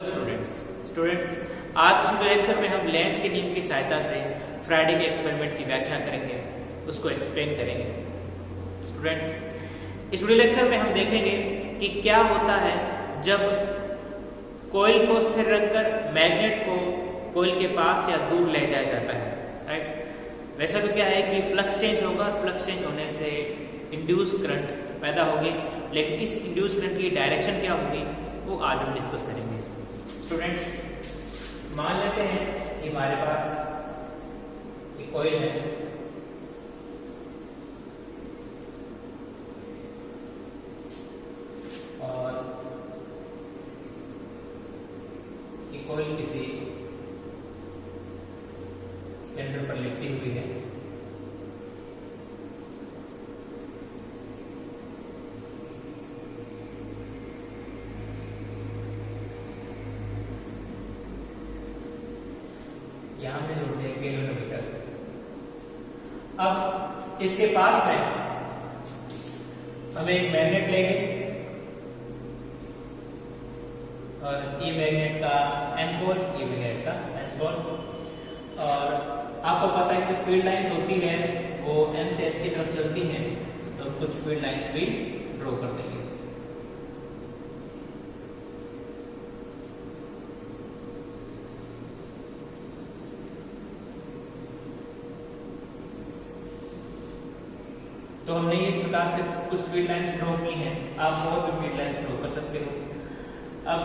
Students आज इस lecture में हम लेंज के नियम की सहायता से फ्राइडे के एक्सपेरिमेंट की व्याख्या करेंगे, उसको एक्सप्लेन करेंगे। स्टूडेंट्स इस वीडियो लेक्चर में हम देखेंगे कि क्या होता है जब कॉइल को स्थिर रखकर मैग्नेट को कॉइल के पास या दूर ले जाया जाता है। राइट, वैसा तो क्या है कि फ्लक्स चेंज होगा और फ्लक्स चेंज होने से इंड्यूस करंट पैदा होगी, लेकिन इस इंड्यूस करंट की डायरेक्शन क्या होगी वो आज हम डिस्कस करेंगे। स्टूडेंट्स मान लेते हैं कि हमारे पास एक कॉइल है और ये कॉइल किसी सिलेंडर पर लिपटी हुई है। यहां पे जोड़ दिया गैल्वेनोमीटर। अब इसके पास में हम एक मैग्नेट लेंगे और ये मैग्नेट का N पोल, ये मैग्नेट का S पोल, और आपको पता है कि फील्ड लाइंस होती है वो N से S की तरफ चलती हैं, तो कुछ फील्ड लाइंस भी ड्रॉ कर देंगे। तो हमने इस प्रकार से कुछ फील्ड लाइंस ड्रॉ की हैं, आप और भी फील्ड लाइंस ड्रॉ कर सकते हो। अब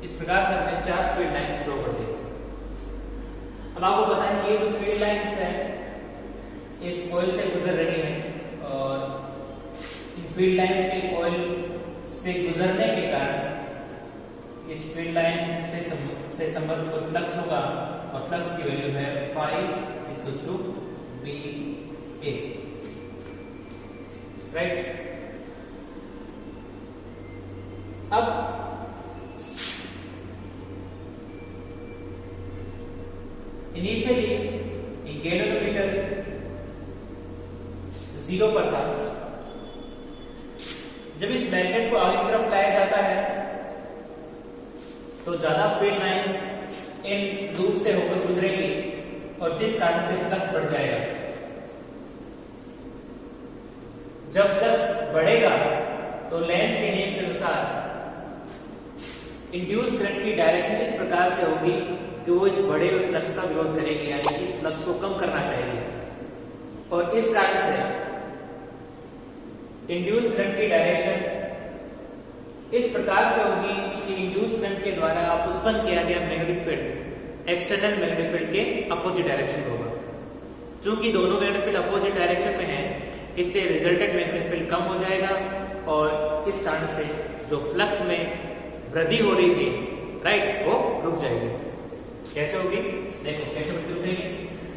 इस प्रकार से हमने 4 फील्ड लाइंस ड्रॉ कर दी। अब आपको पता है कि ये जो फील्ड लाइंस है इस कॉइल से गुजर रही है और इन फील्ड लाइंस के कॉइल से गुजरने के कारण इस फील्ड लाइन से संबंधित कोई फ्लक्स होगा और फ्लक्स की वैल्यू है phi BA। राइट, अब इनिशियली गैल्वेनोमीटर 0 पर था। जब इस मैग्नेट को आगे की तरफ लाया जाता है तो ज्यादा फील्ड लाइंस इन लूप से होकर गुजरेगी और जिस कारण से फ्लक्स बढ़ जाएगा। जब फ्लक्स बढ़ेगा तो लेंज के नियम के अनुसार इंड्यूस करंट की डायरेक्शन इस प्रकार से होगी कि वो इस बढ़े हुए फ्लक्स का विरोध करेगी, यानी इस फ्लक्स को कम करना चाहिए, और इस कारण से इंड्यूस करंट की डायरेक्शन इस प्रकार से होगी कि इंड्यूस करंट के द्वारा उत्पन्न किया गया magnetic field external magnetic field के अपोजिट डायरेक्शन होगा। चूंकि दोनों मैग्नेटिक फील्ड अपोजिट डायरेक्शन में है, इसलिए रिजल्टेंट मैग्नेटिक फील्ड कम हो जाएगा और इस कारण से जो फ्लक्स में वृद्धि हो रही थी, राइट, वो रुक जाएगी। कैसे होगी देखो, कैसे वृद्धि रुकेगी।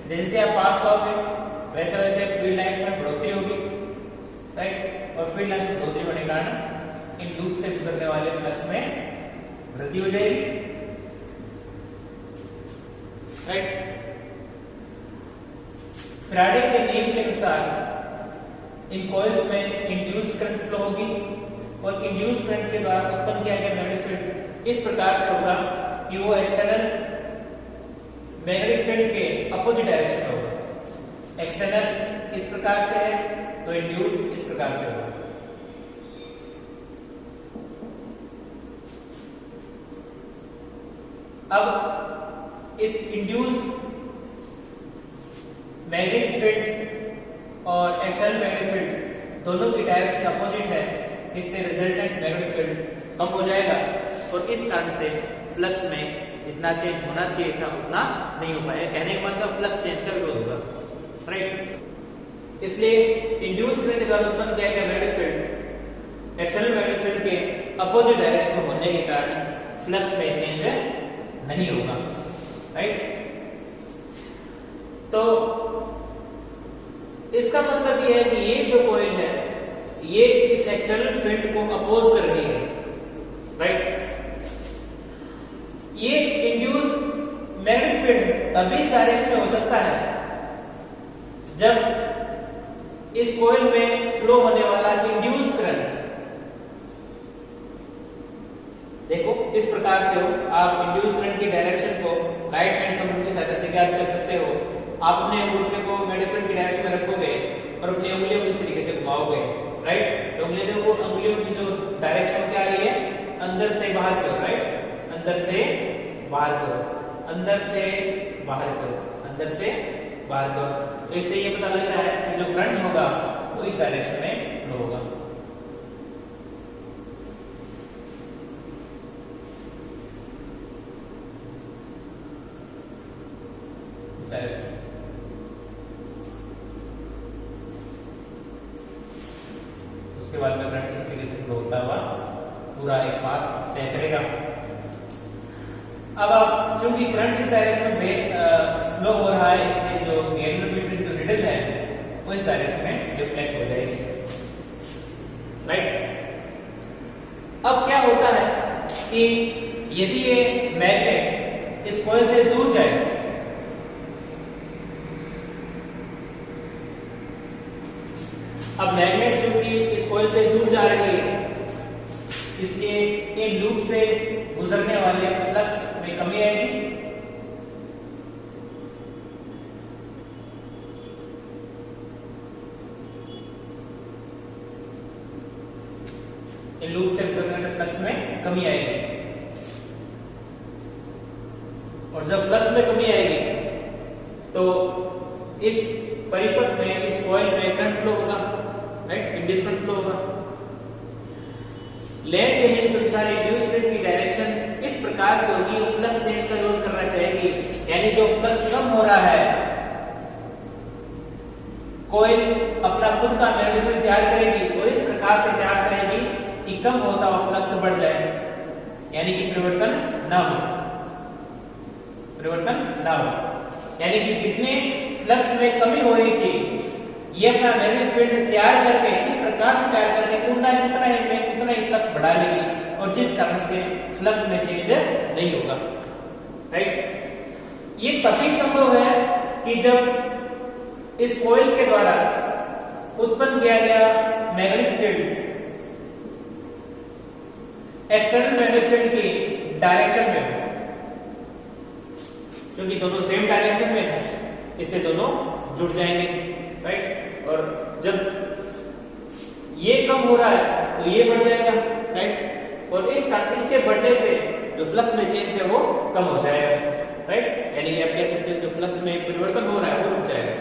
जैसे आप पास आओगे वैसे वैसे फील्ड लाइंस में बढ़ोतरी होगी, राइट, और फील्ड लाइंस में बढ़ोतरी होने के कारण इन लूप से गुजरने वाले फ्लक्स में वृद्धि हो जाएगी। राइट, फैराडे के नियम के अनुसार इन कॉइल्स में इंड्यूस्ड करंट फ्लो होगी और इंड्यूस्ड करंट के द्वारा उत्पन्न किया गया मैग्नेटिक फील्ड इस प्रकार से होगा कि वो एक्सटर्नल मैग्नेटिक फील्ड के अपोजिट डायरेक्शन होगा। एक्सटर्नल इस प्रकार से है तो इंड्यूस इस प्रकार से होगा। अब इस इंड्यूस मैग्नेटिक फील्ड और एक्सटर्नल मैग्नेटिक फील्ड दोनों की डायरेक्शन अपोजिट है, इसलिए रिजल्टेंट मैग्नेटिक फील्ड कम हो जाएगा और इस कारण से फ्लक्स में जितना चेंज होना चाहिए था उतना नहीं हो पाएगा। कहने का मतलब फ्लक्स चेंज का विरोध होगा। राइट, इसलिए इंड्यूस करंट के द्वारा उत्पन्न किया गया magnetic field external magnetic field के अपोजिट डायरेक्शन में होने के कारण फ्लक्स में चेंज नहीं होगा। राइट, तो इसका मतलब यह है कि ये जो कॉइल है ये इस एक्सटर्नल फील्ड को अपोज कर रही है, राइट। ये इंड्यूस मैग्नेटिक फील्ड तभी इस डायरेक्शन में हो सकता है जब इस कॉइल में फ्लो होने वाला इंड्यूस्ड करंट, देखो इस प्रकार से हो, आप इंड्यूस्ड करंट की डायरेक्शन को राइट हैंड कंट्रोल की सहायता से ज्ञात कर सकते हो। आप अपने अंगूठे को मैग्नेटिक फील्ड की डायरेक्शन में रखोगे और अपनी उंगलियों को इस तरीके से घुमाओगे, राइट। तो उंगलियों देखो, अंगुलियों की जो डायरेक्शन क्या आ रही है, अंदर से बाहर की ओर, राइट, अंदर से बाहर की ओर, अंदर से बाहर की ओर, अंदर से बाहर की ओर। तो इससे ये पता लग रहा है कि जो करंट होगा वो इस डायरेक्शन में फ्लो होगा। इस डायरेक्शन उसके बाद में करंट इस तरीके से फ्लो होता हुआ पूरा एक पाथ तय करेगा। अब आप चूंकि करंट इस डायरेक्शन में फ्लो हो रहा है, इसमें जो गैल्वेनोमीटर की जो निडल है वो इस डायरेक्शन में डिफ्लेक्ट हो जाएगी, राइट। अब क्या होता है कि यदि ये मैग्नेट इस कॉइल से दूर जाए, अब मैग्नेट चूंकि इस कॉइल से दूर जा रही है इसलिए इन लूप से गुजरने वाले फ्लक्स में कमी आएगी। इन लूप से गुजरने वाले फ्लक्स में कमी आएगी और जब फ्लक्स में कमी आएगी तो इस परिपथ में, इस कॉइल में करंट फ्लो होगा, राइट, इंड्यूस करंट फ्लो होगा। लेंज के नियम के अनुसार इंड्यूस करंट की डायरेक्शन इस प्रकार से होगी, वो फ्लक्स चेंज का विरोध करना चाहेगी, यानी जो फ्लक्स कम हो रहा है कॉइल अपना खुद का मैग्नेटिक फील्ड तैयार करेगी और इस प्रकार से तैयार करेगी कि कम होता हुआ फ्लक्स बढ़ जाए, यानी कि परिवर्तन ना हो, परिवर्तन ना हो। यानी कि जितने फ्लक्स में कमी हो रही थी ये अपना मैग्नेटिक फील्ड तैयार करके, इस प्रकार से तैयार करके उतना ही फ्लक्स बढ़ा लेगी और जिस कारण से फ्लक्स में चेंज नहीं होगा, राइट। ये तभी संभव है कि जब इस कॉइल के द्वारा उत्पन्न किया गया magnetic field external magnetic field की डायरेक्शन में हो, क्योंकि दोनों सेम डायरेक्शन में है इससे दोनों जुड़ जाएंगे, राइट। और जब ये कम हो रहा है तो ये बढ़ जाएगा, राइट, और इसके बढ़ने से जो फ्लक्स में चेंज है वो कम हो जाएगा, राइट। यानी आप कह सकते हैं जो फ्लक्स में परिवर्तन हो रहा है वो रुक जाएगा।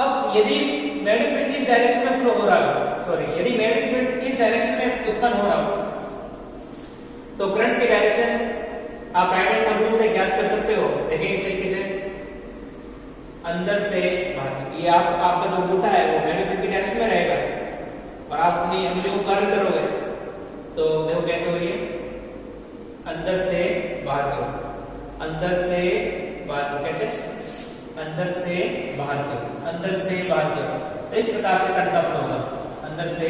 अब यदि मैग्नेटिक फील्ड इस डायरेक्शन में फ्लो हो रहा हो, सॉरी, यदि मैग्नेटिक फील्ड इस डायरेक्शन में उत्पन्न हो रहा हो तो करंट की डायरेक्शन आप राइट हैंड कंट्रोल से ज्ञात कर सकते हो। देखिए इस तरीके से अंदर से बाहर, ये आपका जो अंगूठा है वो मैग्नेटिक फील्ड की डायरेक्शन में रहेगा और आप अपनी उंगलियों को कर्ल करोगे तो देखो कैसे हो रही है, अंदर से बाहर की ओर, अंदर से बाहर की ओर, कैसे, अंदर से बाहर की ओर, अंदर से बाहर की ओर। तो इस प्रकार से करंट का फ्लो होगा, अंदर से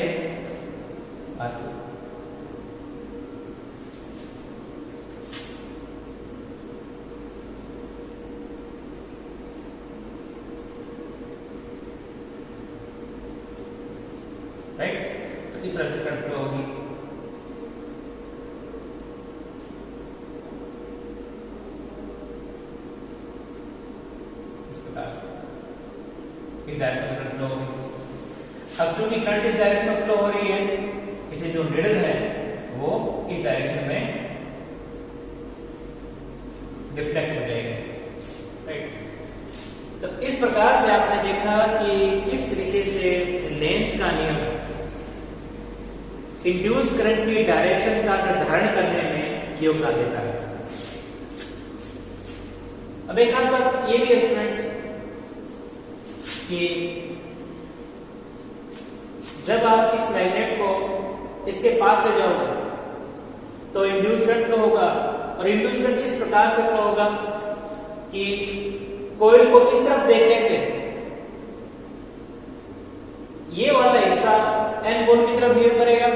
बाहर की ओर। राइट, तो इस तरह से करंट फ्लो होगी। इस प्रकार से इस डायरेक्शन में करंट फ्लो होगी। अब चूंकि करंट इस डायरेक्शन में फ्लो हो रही है, इसे जो निडल है वो इस डायरेक्शन में डिफ्लेक्ट हो जाएगी, राइट। तो इस प्रकार से आपने देखा कि किस तरीके से लेंज का नियम इंड्यूस करंट की डायरेक्शन का निर्धारण करने में योगदान देता है। अब एक खास बात ये भी है स्टूडेंट्स कि जब आप इस मैग्नेट को इसके पास ले जाओगे तो इंड्यूस करंट फ्लो होगा और इंड्यूस करंट इस प्रकार से फ्लो होगा कि कॉइल को इस तरफ देखने से ये वाला हिस्सा एन पोल की तरफ बिहेव करेगा,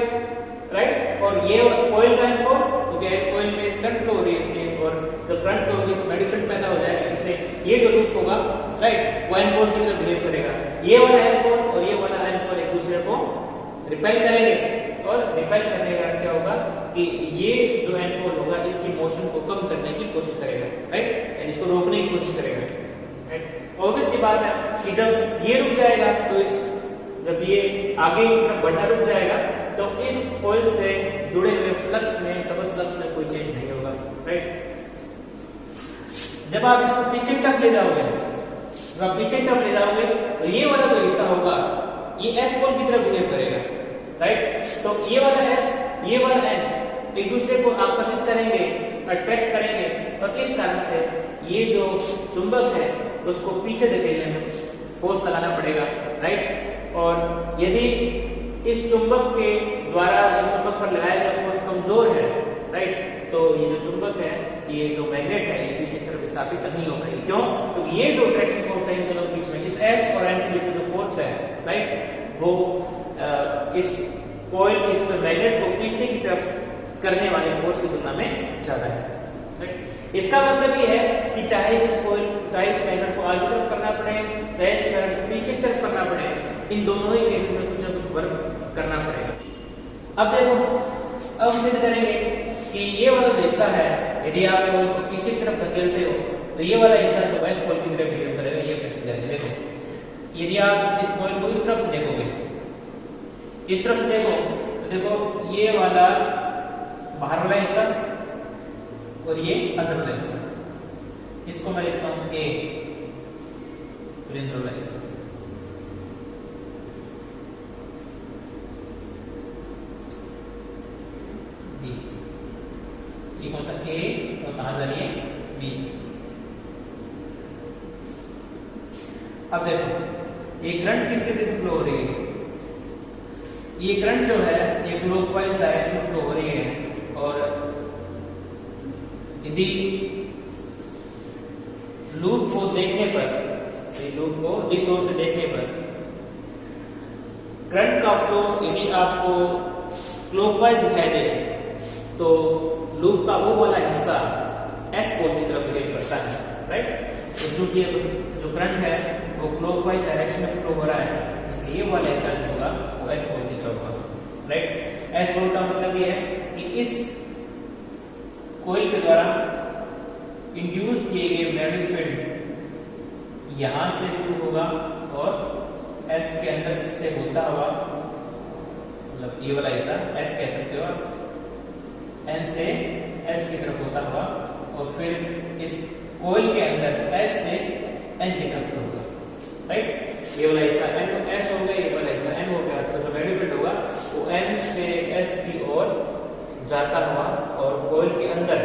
राइट, और ये कॉइल का एन पोल, तो क्या है, कॉइल में करंट फ्लो हो रही है इसलिए, और जब करंट फ्लो होगी तो मैग्नेटिक पैदा हो जाएगा, इसलिए ये जो लूप होगा, राइट, वो एन पोल की तरफ बिहेव करेगा। ये वाला एन पोल और ये वाला एन पोल एक दूसरे को रिपेल करेंगे, और रिपेल करने का क्या होगा कि ये जो एन पोल होगा इसकी मोशन को कम करने की कोशिश करेगा, राइट, यानी इसको रोकने की कोशिश करेगा, राइट। ऑब्वियसली बात है कि जब ये रुक जाएगा तो जब ये आगे की तरफ बढ़ना रुक जाएगा तो इस कॉइल से जुड़े हुए फ्लक्स में, सबल फ्लक्स में कोई चेंज नहीं होगा, राइट। जब आप इसको पीछे की तरफ ले जाओगे, जब आप पीछे की तरफ ले जाओगे तो ये वाला जो हिस्सा होगा ये एस पोल की तरफ बिहेव करेगा, राइट। तो ये वाला एस, ये वाला एन एक दूसरे को आकर्षित करेंगे, अट्रैक्ट करेंगे, और इस कारण से ये जो चुंबक है उसको पीछे धकेलने में कुछ फोर्स लगाना पड़ेगा, राइट। और यदि इस चुंबक के द्वारा इस चुंबक पर लगाया गया फोर्स कमजोर है, राइट, तो ये जो चुंबक है, ये जो मैग्नेट है, ये पीछे की तरफ स्थापित नहीं हो पाएगी। क्यों? क्योंकि ये जो अट्रैक्शन फोर्स है इन दोनों के बीच में, इस एस और एन के बीच में जो फोर्स है, राइट, वो इस कॉइल, इस मैग्नेट को पीछे की तरफ करने वाले फोर्स की तुलना में ज्यादा है, राइट। इसका मतलब ये है कि चाहे इस कॉइल, चाहे इस मैग्नेट को आगे तरफ करना पड़े, चाहे इस मैग्नेट को पीछे की तरफ करना पड़े, इन दोनों ही केस में कुछ ना कुछ वर्क करना पड़ेगा। अब देखो, अब सिद्ध करेंगे कि ये वाला जो हिस्सा है, यदि आप कॉइल को पीछे की तरफ धकेलते हो तो ये वाला हिस्सा जो वेस्ट पोल की तरफ बिहेव करेगा, ये प्रश्न करेंगे। देखो, यदि आप इस कॉइल को इस तरफ से देखोगे, इस तरफ से देखो तो देखो ये वाला बाहर वाला हिस्सा और ये अंदर वाला हिस्सा, इसको मैं लिखता हूं ए, अंदर वाला हिस्सा, बी, ये कौन सा ए और कहां जा रही है बी। अब देखो ये करंट किस तरीके से फ्लो हो रही है, ये करंट जो है ये क्लॉकवाइज डायरेक्शन में फ्लो हो रही है, और यदि लूप को देखने पर, लूप को दिस ओर से देखने पर करंट का फ्लो यदि आपको क्लॉकवाइज दिखाई दे तो लूप का वो वाला हिस्सा एस पोल की तरफ बिहेव करता है, राइट। तो चूंकि जो करंट है वो क्लॉकवाइज डायरेक्शन में फ्लो हो रहा है, इसलिए ये वाला हिस्सा जो होगा वो एस पोल की तरफ होगा, राइट। एस पोल का मतलब ये है कि इस कॉइल के द्वारा इंड्यूस किए गए मैग्नेटिक फील्ड यहां से शुरू होगा और एस के अंदर से होता हुआ, मतलब ये वाला हिस्सा एस कह सकते हो, एन से एस की तरफ होता हुआ, और फिर इस कॉइल के अंदर एस से एन की तरफ होगा, राइट। ये वाला हिस्सा एन तो एस हो गया, ये वाला हिस्सा एन हो गया, तो जो मैग्नेटिक फील्ड होगा वो एन से एस की ओर जाता हुआ और कॉइल के अंदर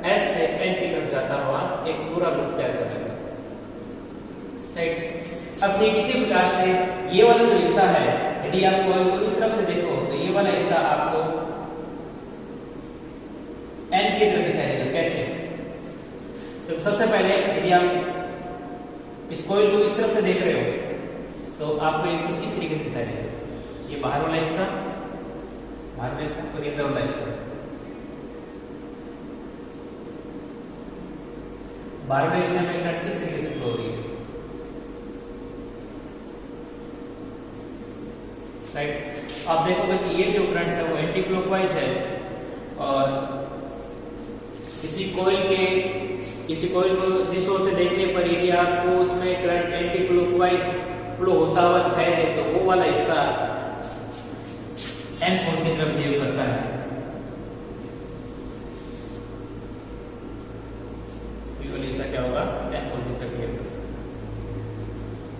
एस से एन की तरफ जाता हुआ एक पूरा लूप तैयार करेगा, राइट। अब ठीक इसी प्रकार से ये वाला जो हिस्सा है, यदि आप कॉइल को इस तरफ से देखो तो ये वाला हिस्सा आपको एन की तरफ दिखाई देगा। कैसे? तो सबसे पहले यदि आप इस कॉइल को इस तरफ से देख रहे हो तो आपको ये कुछ इस तरीके से दिखाई देगा, ये बाहर वाला हिस्सा, बाहर वाला हिस्सा और ये अंदर वाला हिस्सा। बाहर वाले हिस्से में करंट किस तरीके से फ्लो हो रही है, राइट। आप देखोगे कि ये जो करंट है वो एंटी क्लॉकवाइज है, और किसी कॉइल को जिस ओर से देखने पर यदि आपको उसमें करंट एंटी क्लॉकवाइज फ्लो होता हुआ दिखाई दे तो वो वाला हिस्सा एन पोल की तरफ बिहेव करता है। ये वाला हिस्सा क्या होगा? एन पोल की तरफ बिहेव करेगा।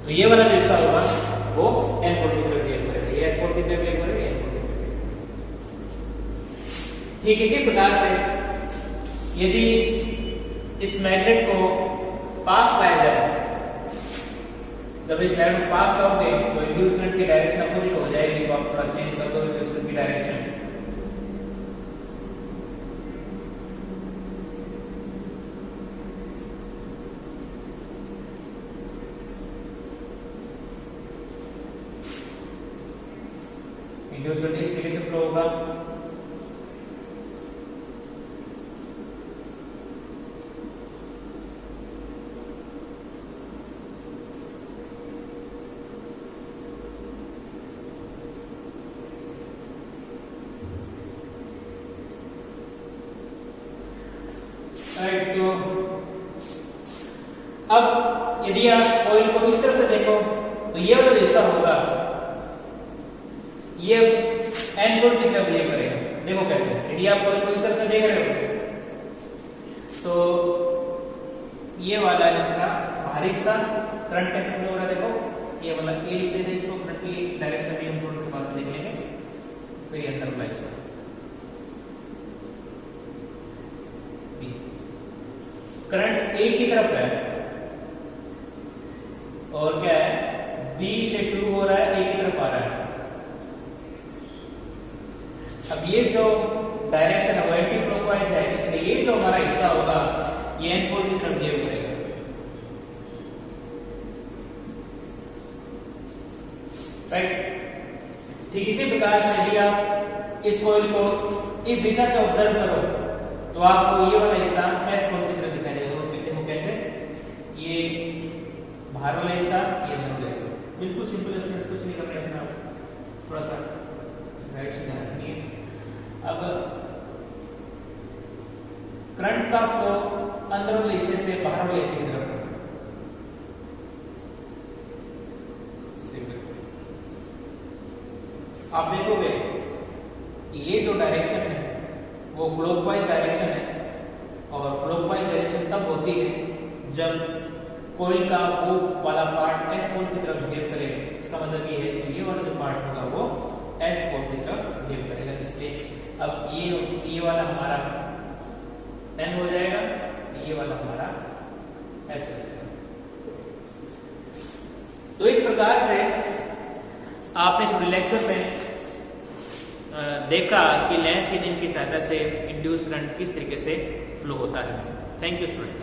तो ये वाला जो हिस्सा होगा वो एन पोल की तरफ बिहेव करेगा, ये एस पोल की तरफ बिहेव करेगा, एन पोल की तरफ। ठीक इसी प्रकार से यदि इस मैग्नेट को पास लाया जाए, जब इस मैग्नेट को पास लाओगे तो इंड्यूस करंट की डायरेक्शन अपोजिट हो जाएगी, तो आप थोड़ा चेंज कर दो इंड्यूस करंट की डायरेक्शन। इंड्यूस करंट इस तरीके से फ्लो होगा। राइट, तो अब यदि आप कॉइल को इस तरफ से देखो तो ये वाला हिस्सा होगा, ये एन पोल की तरफ बिहेव करेगा। देखो कैसे, यदि आप कॉइल को इस तरफ से देख रहे हो तो ये वाला इसका बाहरी हिस्सा करंट कैसे फ्लो हो रहा है, देखो ये वाला ए लिख देते इसको, करंट की डायरेक्शन भी हम थोड़ी बाद में देख लेंगे। फिर ये अंदर वाला हिस्सा करंट ए की तरफ है और क्या है, बी से शुरू हो रहा है, ए की तरफ आ रहा है। अब ये जो डायरेक्शन है वो एंटी क्लॉकवाइज है, इसलिए ये जो हमारा हिस्सा होगा ये एन पोल की तरफ बिहेव करेगा। राइट, ठीक इसी प्रकार से यदि आप इस कॉइल को इस दिशा से ऑब्जर्व करो तो आपको ये वाला हिस्सा एस पोल की तरफ दिखाई देगा। देखो कैसे, ये बाहर वाला हिस्सा, ये अंदर वाला हिस्सा, बिल्कुल सिंपल है स्टूडेंट्स, कुछ नहीं करना है, आप थोड़ा सा राइट से ध्यान रखिए। अब करंट का फ्लो अंदर वाले हिस्से से बाहर वाले हिस्से की तरफ, आप देखोगे ये जो डायरेक्शन है वो क्लॉकवाइज डायरेक्शन है, और क्लॉकवाइज डायरेक्शन तब होती है जब कॉइल का वो वाला पार्ट एस पोल की तरफ बिहेव करेगा। इसका मतलब ये है कि ये वाला जो पार्ट होगा वो एस पोल की तरफ बिहेव करेगा। इसलिए अब ये वाला हमारा एन हो जाएगा, ये वाला हमारा एस हो जाएगा। तो इस प्रकार से आपने इस लेक्चर में देखा कि लेंस की नियम की सहायता से इंड्यूस करंट किस तरीके से फ्लो होता है। Thank you students.